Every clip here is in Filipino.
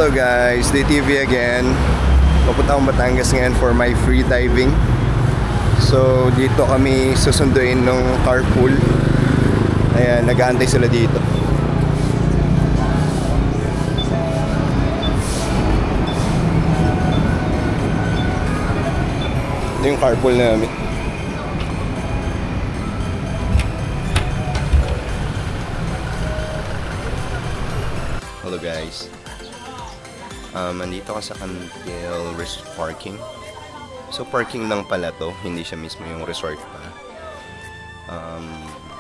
Hello guys, DTV again. Papunta akong Batangas ngayon for my free diving. So dito kami susunduin ng carpool. Ayan, nag-aantay sila dito. Ito yung carpool namin. Hello guys. Nandito ka sa Cantil Parking. So parking lang pala to, hindi siya mismo yung resort pa.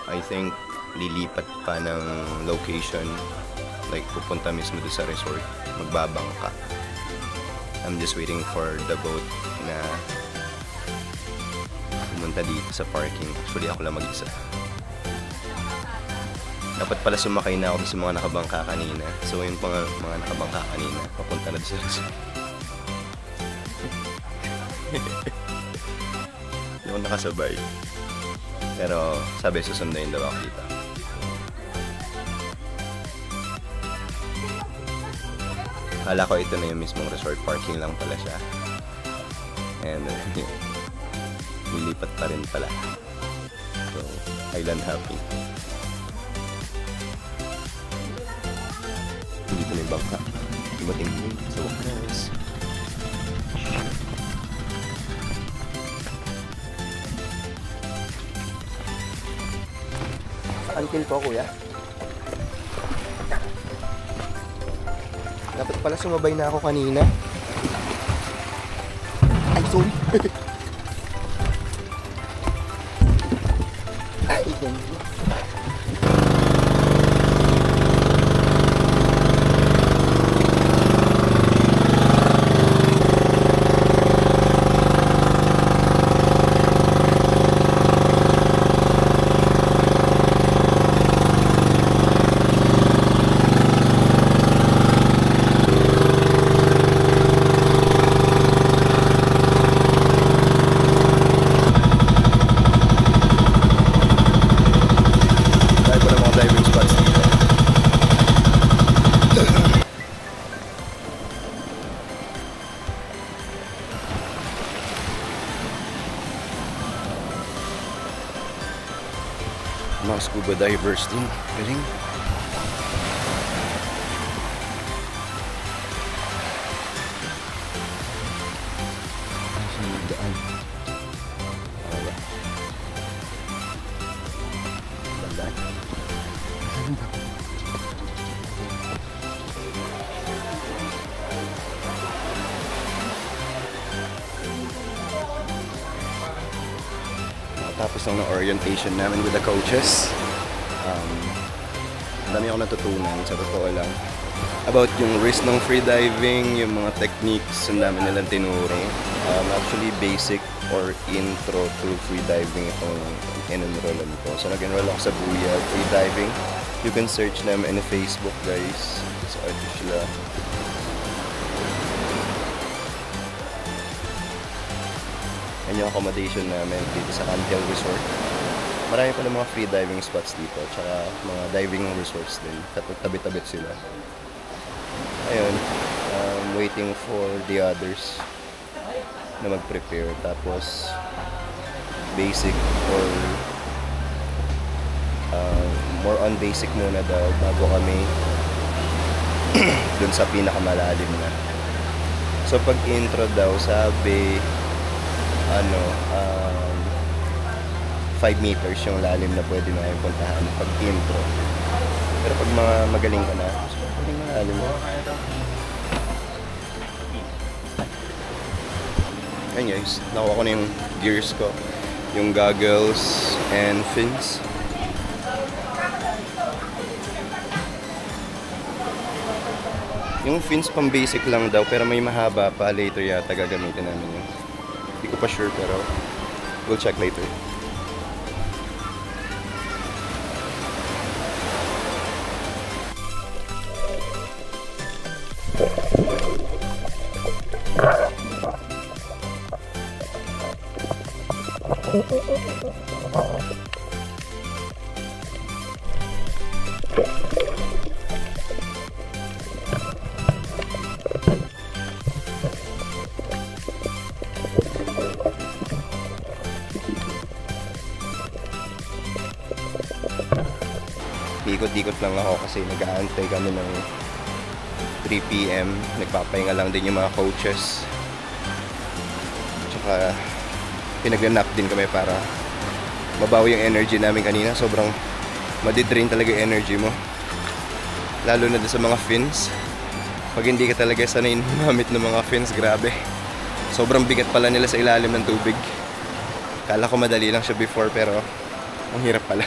I think lilipat pa ng location, like pupunta mismo doon sa resort, magbabangka. I'm just waiting for the boat na pumunta dito sa parking. Actually ako lang mag-isa. Dapat pala sumakay na ako sa mga nakabangka kanina. So yung mga nakabangka kanina, papunta na sa resort. Hindi ako nakasabay. Pero sabi susunduin daw ako dito. Akala ko ito na yung mismong resort, parking lang pala siya. And nilipat pa rin pala. So, island hopping. Dito na yung bangka. Dumating din sa wakas. Saan kill ko, kuya? Dapat pala sumabay na ako kanina. Ay, sorry. Ay, ganyan. Mga scuba divers din. Galing. Saan yung daan? Wala. Bandaan. Saan ba? Tapos ng orientation namin with the coaches. Dami ako natutunan, sa totoo lang, about yung risk ng freediving, yung mga techniques, ang dami nilang tinuro. Actually, basic or intro to freediving itong in-enrollan ko. So, nag-enroll ako sa Buya Freediving. You can search them in Facebook, guys. So, ito sila. Yan yung accommodation namin dito sa Cantil Resort. Marami pala mga free diving spots dito, tsaka mga diving resorts din. Tabi-tabit sila. Ayun, waiting for the others na mag-prepare. Tapos, basic or more on basic muna daw bago kami dun sa pinakamalalim na. So, pag intro daw, sabi 5 meters yung lalim na pwede na yung puntahan pag intro. Pero pag mga magaling ka na, pwede na lalim mo. Ayan guys, nakuha ko na yung gears ko, yung goggles and fins. Yung fins pang basic lang daw, pero may mahaba pa, later yata gagamitin namin yun. Hindi ko pa sure, pero we'll check later. ikot-ikot lang ako kasi nag-aantay kami ng 3 PM. Nagpapahinga lang din yung mga coaches. Tsaka pinag-nap din kami para mabawi yung energy namin kanina. Sobrang madidrain talaga yung energy mo. Lalo na sa mga fins. Pag hindi ka talaga sanay gumamit ng mga fins, grabe. Sobrang bigat pala nila sa ilalim ng tubig. Kala ko madali lang siya before pero ang hirap pala.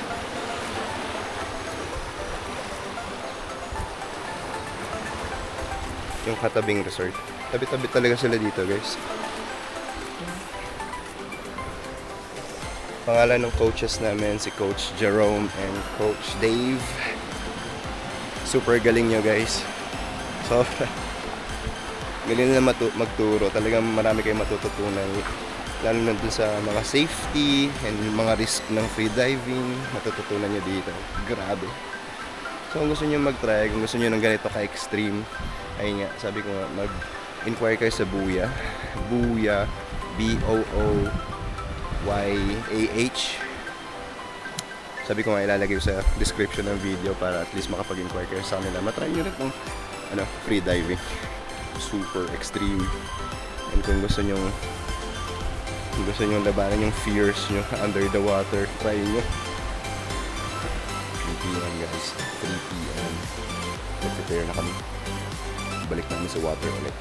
Yung katabing resort. Tabi-tabi talaga sila dito, guys. Pangalan ng coaches namin, si Coach Jerome and Coach Dave. Super galing nyo, guys. So, galing nila magturo. Talagang marami kayong matututunan. Lalo na dun sa mga safety and mga risk ng free diving. Matututunan nyo dito. Grabe. So, kung gusto nyo mag-try, kung gusto nyo ng ganito ka-extreme, ayun nga, sabi ko nga, mag-inquire kayo sa Booyah. Booyah, Booyah. Sabi ko nga, ilalagay ko sa description ng video para at least makapag-inquire kayo sa kanila. Matry nyo rin kung free diving. Super extreme. And kung gusto nyo labanan yung fears nyo under the water, try nyo. 3 PM guys, 3 PM. Prepare na kami. Balik namin sa water ulit.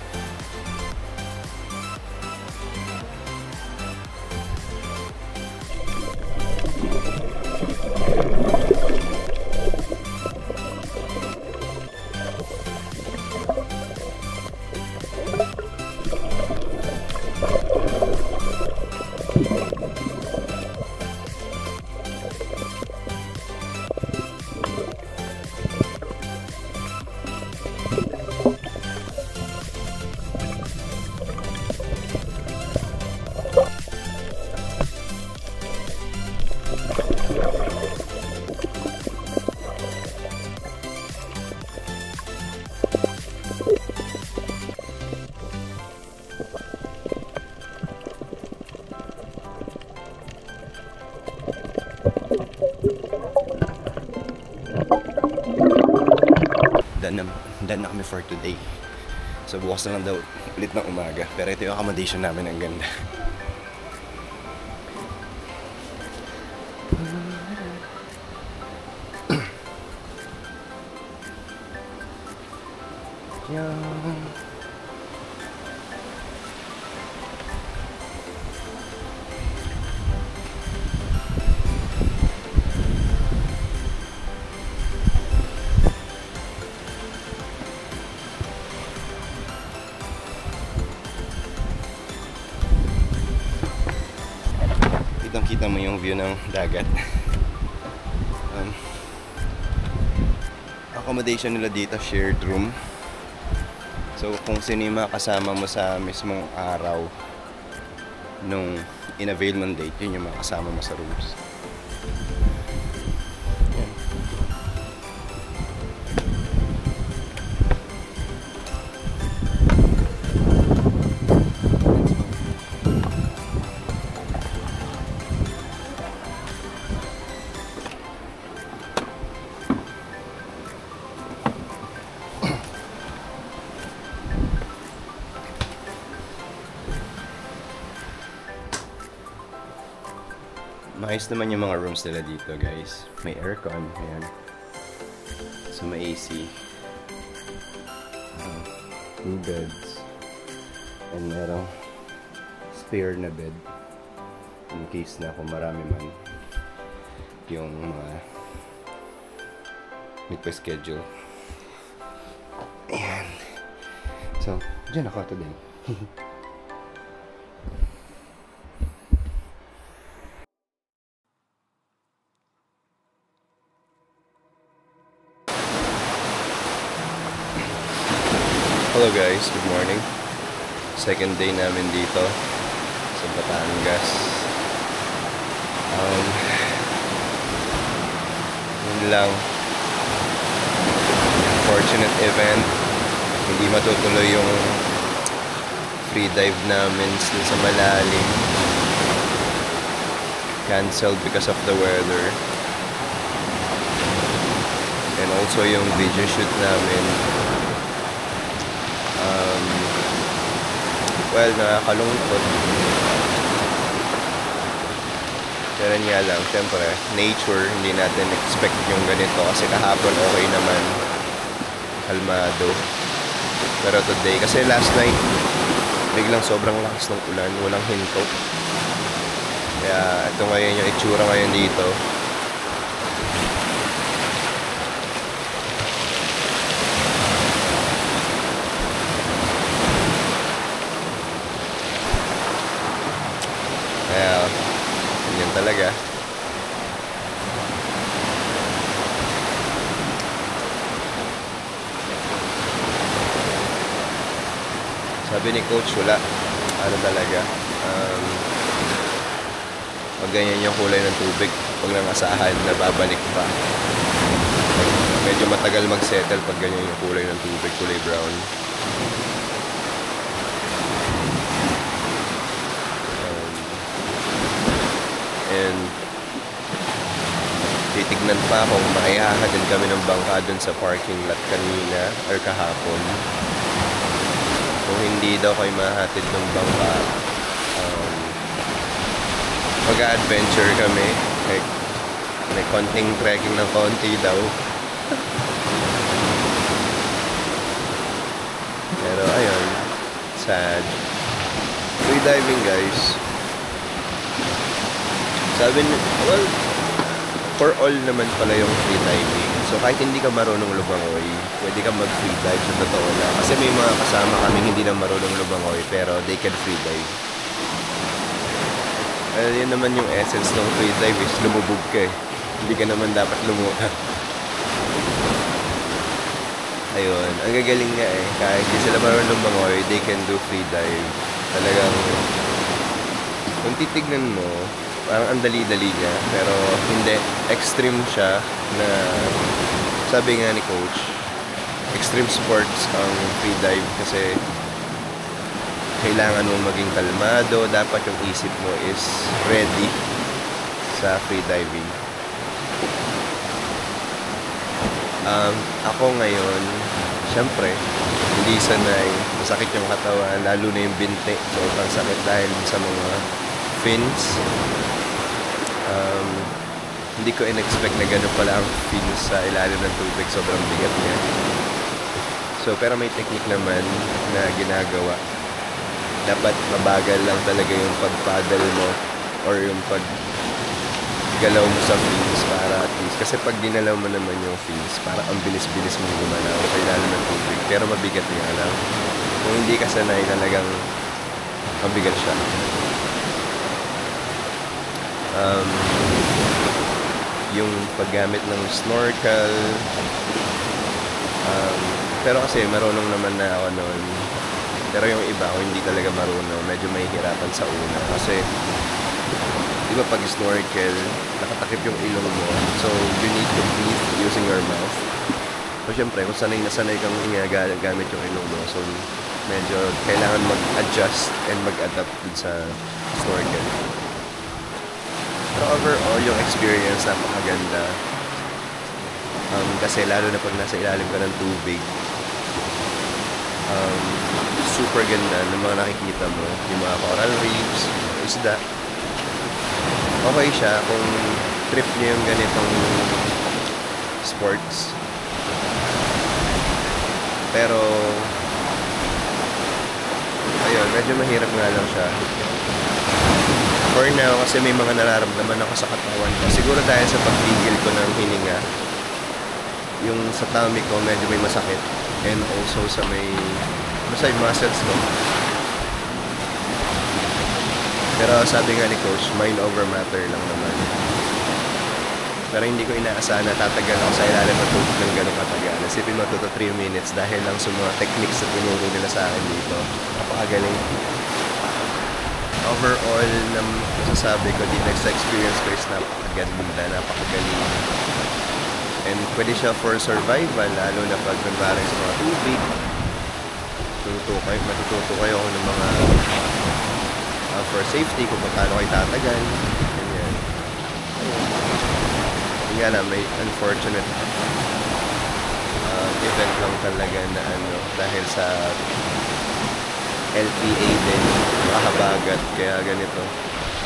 Done na kami for today. So bukas na lang daw ulit ng umaga. Pero ito yung accommodation namin, ang ganda. Yan. Kitang-kita mo yung view ng dagat. Accommodation nila dito, shared room. So kung sino yung makasama mo sa mismong araw nung in-availment date, yun yung makasama mo sa rooms. Maayos naman yung mga rooms nila dito, guys. May aircon, ayan. So may AC. 2 beds. And merong spare na bed. In case na kung marami man yung mga nagpa-schedule. Ayan. So, dyan ako today. Hello guys, good morning. Second day namin dito sa Batangas. Yun lang. Unfortunate event. Hindi matutuloy yung free dive namin sa malalim. Cancelled because of the weather. Also yung video shoot namin. Well, nakakalungkot. Pero nga lang, syempre, nature, hindi natin expect yung ganito kasi kahapon okay naman, kalmado. Pero today, kasi last night, biglang sobrang lakas ng ulan, walang hinto. Kaya ito ngayon yung itsura ngayon dito. Kaya, yan talaga. Sabi ni coach, wala. Ano talaga. Pag ganyan yung kulay ng tubig, pag nang asahan na babalik pa. Medyo matagal mag-settle pag ganyan yung kulay ng tubig, kulay brown. And titignan pa kung maihahatid kami ng bangka dun sa parking lot kanina or kahapon. Kung hindi daw kayo mahatid ng bangka, mag-adventure kami. Like, may konting trekking ng konti daw. Pero ayun, sad. Free diving, guys. Sabi ni, well, for all naman pala yung free diving. So kahit hindi ka marunong lumangoy, pwede ka mag-free dive sa totoo na. Kasi may mga kasama kaming hindi na marunong lumangoy, pero they can free dive. Yun naman yung essence ng free dive is lumubog ka eh. Hindi ka naman dapat lumuha. Ayun, ang gagaling nga eh. Kahit hindi sila marunong lumangoy, they can do free dive. Talagang, kung titignan mo, parang ang dali-dali niya. Pero hindi, extreme siya na, sabi nga ni coach, extreme sports ang free dive kasi kailangan mo maging kalmado, dapat yung isip mo is ready sa free diving. Ako ngayon, syempre, hindi sanay, masakit yung katawan, lalo na yung binti, sobrang sakit dahil sa mga fins. Hindi ko in-expect na gano'n pala ang fins sa ilalim ng tubig, sobrang bigat niya. So, pero may technique naman na ginagawa. Dapat mabagal lang talaga yung pag-paddle mo or yung pag-galaw mo sa fins para at least. Kasi pag dinalaw mo naman yung fins, para ang bilis-bilis mong gumalaw sa ilalim ng tubig. Pero mabigat nga lang. Kung hindi ka sanay, talagang mabigat siya. Yung paggamit ng snorkel, pero kasi marunong naman na ako noon. Pero yung iba, kung hindi talaga marunong, medyo mahihirapan sa una. Kasi, di ba pag snorkel, nakatakip yung ilong mo. So, you need to breathe using your mouth. So, syempre, kung sanay na sanay kang gamit yung ilong mo, so, medyo kailangan mag-adjust and mag-adapt dun sa snorkel. Pero overall, yung experience, napakaganda. Kasi lalo na pag nasa ilalim ka ng tubig, super ganda ng mga nakikita mo, yung mga coral reefs, isda. Okay siya kung trip niyo yung ganitong sports. Pero ayun, medyo mahirap nga lang siya. For now, kasi may mga nararamdaman ako sa katawan ko. Siguro dahil sa pagpigil ko ng hininga, yung sa tummy ko medyo may masakit. And also sa may muscles ko. Pero sabi nga ni coach, mind over matter lang naman. Pero hindi ko inaasahan na tatagal ako sa ilalim ng tubig ng gano'ng katagal. Isipin mo 2 to 3 minutes dahil lang sa mga techniques na tinuro nila sa akin dito. Napakagaling. Overall, na masasabi ko dito sa experience ko is napakaganda, napakagaling. And pwede siya for survival, lalo na pag nagbaray sa mga tubig. Matututo kayo ng mga for safety kung paano kayo tatagal. Ganyan. Nga lang, may unfortunate event lang talaga na ano, dahil sa LPA din, makahabagat, kaya ganito.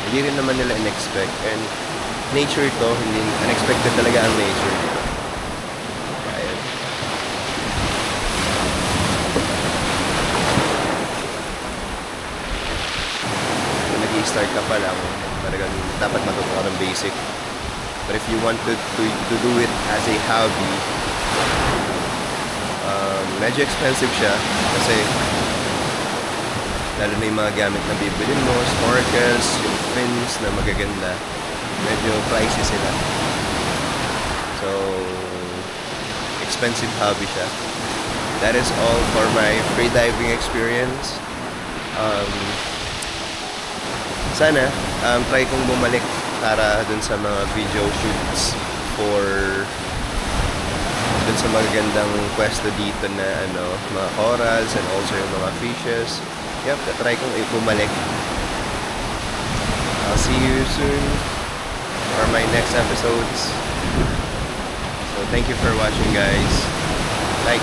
Hindi rin naman nila in-expect, and nature to, hindi unexpected talaga ang nature dito. Kaya yun. Kung nag-i-start ka pa lang, talagang dapat matuto ka ng basic. But if you wanted to do it as a hobby, medyo expensive siya kasi lalo na yung mga gamit na bibilin mo, snorkels, yung fins na magaganda, medyo pricey sila. So, expensive hobby siya. That is all for my freediving experience. Sana, try kong bumalik para dun sa mga video shoots for dun sa magagandang pwesto dito na ano, mga corals and also yung mga fishes. Yep, try kong bumalik. I'll see you soon for my next episodes. So thank you for watching, guys. Like